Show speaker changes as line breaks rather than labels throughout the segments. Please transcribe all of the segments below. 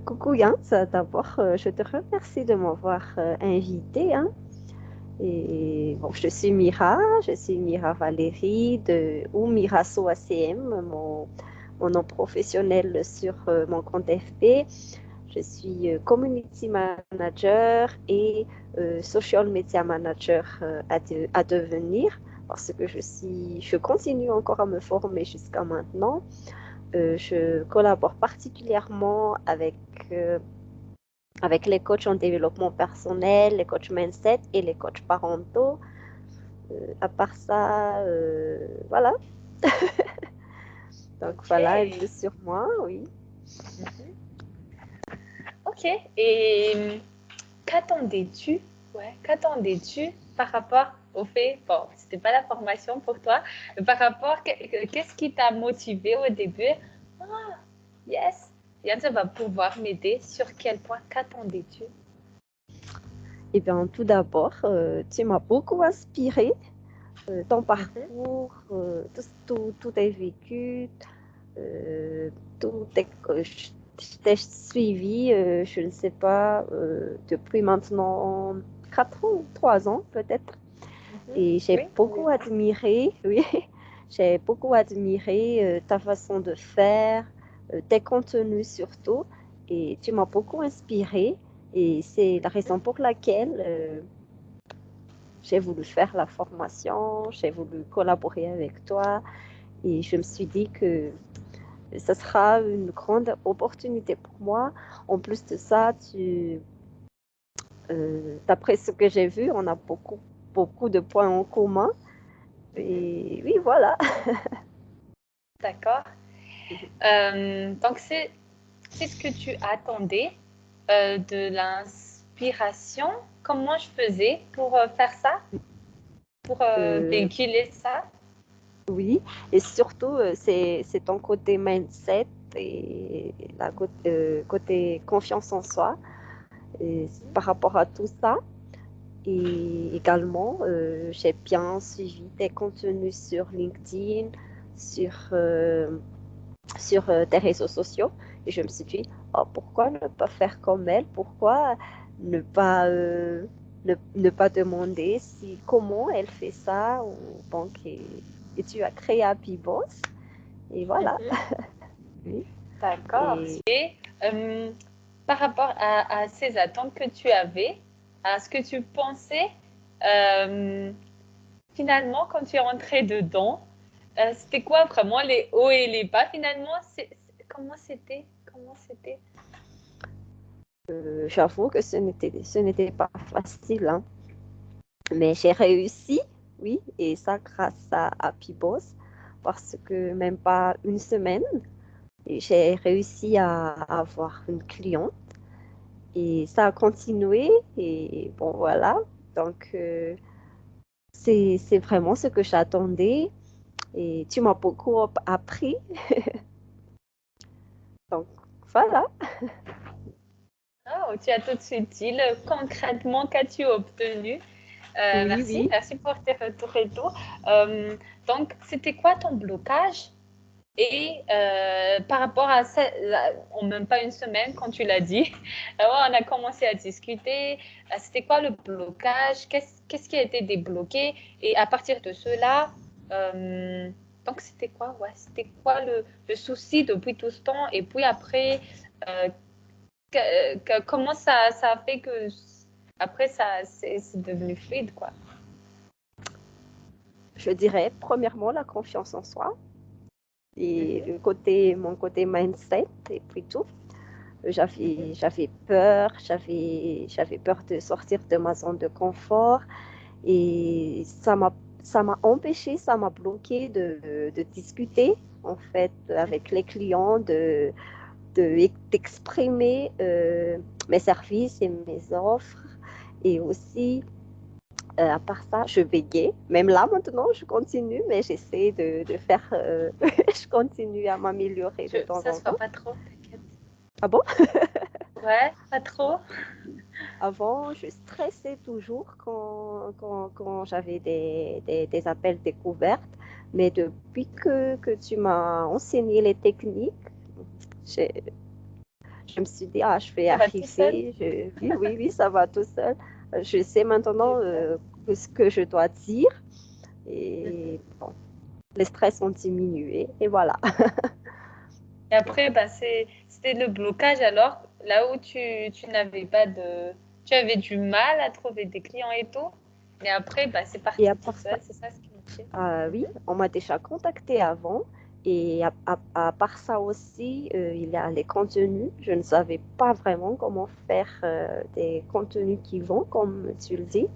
Coucou Yann, d'abord, je te remercie de m'avoir invité, hein. Et bon, je suis Mira Valérie ou Mira SoACM, mon nom professionnel sur mon compte FB. Je suis community manager et social media manager à devenir parce que je continue encore à me former jusqu'à maintenant. Je collabore particulièrement euh, avec les coachs en développement personnel, les coachs mindset et les coachs parentaux. À part ça, voilà. Donc
Ok.
voilà un peu sur moi, oui.
Mhm. Ok. Et qu'attendais-tu? Ouais. Qu'attendais-tu par rapport au fait, bon, c'était pas la formation pour toi, mais par rapport, qu'est-ce qui t'a motivé au début? Ah, yes, Yann, ça va pouvoir m'aider. Sur quel point qu'attendais-tu?
Eh bien, tout d'abord, tu m'as beaucoup inspiré. Ton
Mhm.
parcours, tout est vécu, tout est, je t'ai suivi, je ne sais pas, depuis maintenant 4 ans, 3 ans peut-être.
Mhm.
Et j'ai
Oui,
beaucoup
environ.
admiré, oui, j'ai beaucoup admiré ta façon de faire, tes contenus surtout. Et tu m'as beaucoup inspiré. Et c'est la raison pour laquelle j'ai voulu faire la formation, j'ai voulu collaborer avec toi. Et je me suis dit que ce sera une grande opportunité pour moi. En plus de ça, d'après ce que j'ai vu, on a beaucoup de points en commun.
Mhm.
Et oui, voilà.
D'accord. Donc, c'est ce que tu attendais de l'inspiration. Comment je faisais pour faire ça, pour
Euh,
véhiculer ça?
oui, et surtout, c'est ton côté mindset et côté confiance en soi et par rapport à tout ça. Et également, j'ai bien suivi tes contenus sur LinkedIn, sur, tes réseaux sociaux. Et je me suis dit, oh, pourquoi ne pas faire comme elle? Pourquoi ne pas, ne pas demander comment elle fait ça? Donc, et tu as créé Happy Boss. Et voilà.
Mhm.
Oui.
D'accord.
Et
Et par rapport à ces attentes que tu avais, à ce que tu pensais, euh, finalement, quand tu es rentré dedans, c'était quoi vraiment les hauts et les bas finalement? Comment c'était? Comment c'était?
j'avoue que ce n'était pas facile, hein. Mais j'ai réussi, oui, et ça grâce à Happy Boss, parce que même pas une semaine, j'ai réussi à avoir une cliente et ça a continué et bon voilà. Donc c'est vraiment ce que j'attendais et tu m'as beaucoup appris. Donc voilà.
Oh, tu as tout de suite dit concrètement qu'as-tu obtenu.
Oui,
Merci,
oui.
merci pour tes retours et tout. Euh, donc, c'était quoi ton blocage? Et par rapport à ça, en même pas une semaine, quand tu l'as dit, on a commencé à discuter. C'était quoi le blocage? Qu'est-ce qui a été débloqué? Et à partir de cela, euh, donc c'était quoi? Ouais, c'était quoi le souci depuis tout ce temps? Et puis après, euh, comment ça a fait que après ça c'est devenu fluide, quoi.
Je dirais premièrement la confiance en soi et
Mhm,
mon côté mindset et puis tout.
mhm,
J'avais peur, j'avais peur de sortir de ma zone de confort et ça m'a empêché, ça m'a bloqué de discuter en fait avec les clients, d'exprimer mes services et mes offres et aussi à part ça, je bégayais. Même là, maintenant, je continue, mais j'essaie de faire. Je continue à m'améliorer de temps
ça
en
se voit
temps.
pas trop, t'inquiète.
Ah bon?
Ouais, pas trop.
Avant, je stressais toujours quand j'avais des appels découvertes. Mais depuis que tu m'as enseigné les techniques, j'ai je me suis dit, ah, je vais
Ça va tout seul.
arriver. Oui, oui, oui, ça va tout seul. Je sais maintenant
Super.
ce que je dois dire.
Mhm.
Et bon, les stress ont diminué. Et voilà.
Et après, bah, c'était le blocage alors, là où tu n'avais pas de... Tu avais du mal à trouver des clients et tout. Et après, bah, c'est
Et
parti
à
tout
part ça,
seul, c'est ça ce qui me fait.
oui,
Mhm.
on m'a déjà contacté avant. Et à part ça aussi, il y a les contenus. Je ne savais pas vraiment comment faire des contenus qui vont, comme tu le dis.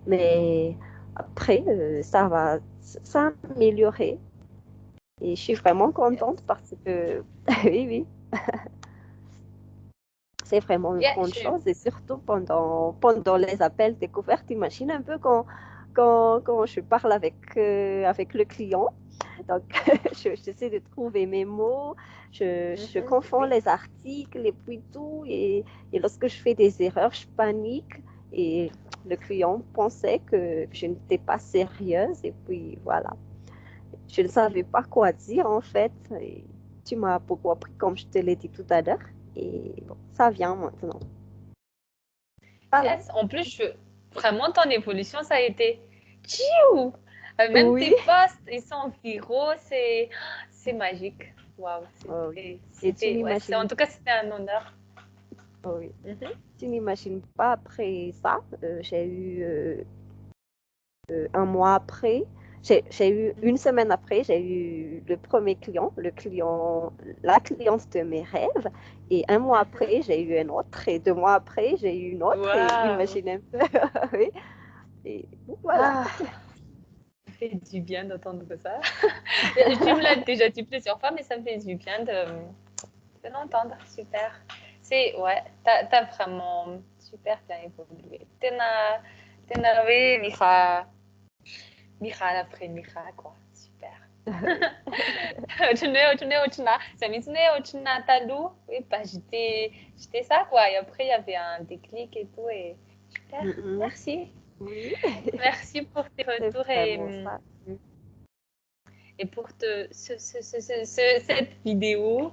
Mais après, ça va s'améliorer. Et je suis vraiment contente
Yes.
parce que, oui, oui, c'est vraiment une
Yeah,
grande chose. Et surtout pendant les appels découvertes, imagine un peu quand je parle avec le client. Donc, j'essaie de trouver mes mots, je
Mhm.
confonds
Oui.
les articles et puis tout. Et lorsque je fais des erreurs, je panique. Et le client pensait que je n'étais pas sérieuse. Et puis, voilà. Je ne savais pas quoi dire en fait. Et tu m'as beaucoup appris comme je te l'ai dit tout à l'heure. Et bon, ça vient maintenant. Voilà.
Yes. En plus, vraiment, ton évolution, ça a été... Tchiou! Même tes
Oui.
posts, ils sont viraux, c'est magique. Waouh,
Oh oui. Et tu
c'était, ouais, en
n'imagines,
tout cas, c'était un honneur.
oh oui.
Mhm.
Tu n'imagines pas après ça. J'ai eu un mois après. J'ai eu une semaine après, j'ai eu le premier client, la cliente de mes rêves. Et un mois
Mhm.
après, j'ai eu un autre. Et 2 mois après, j'ai eu une autre. Et
Waouh!
imagine un peu. Oui. Et bon, voilà.
Ah, ça fait du bien d'entendre ça. Tu me l'as déjà dit plusieurs fois, mais ça me fait du bien de l'entendre. Super. Ouais, t'as vraiment super bien évolué. Oui, Mira après Mira, quoi. Super. Talou. Oui, bah, j'étais ça, quoi. Et après, il y avait un déclic et tout. Et super.
Mhm.
Merci.
Oui,
Merci pour tes
c'est
retours
vraiment ça.
et pour cette vidéo.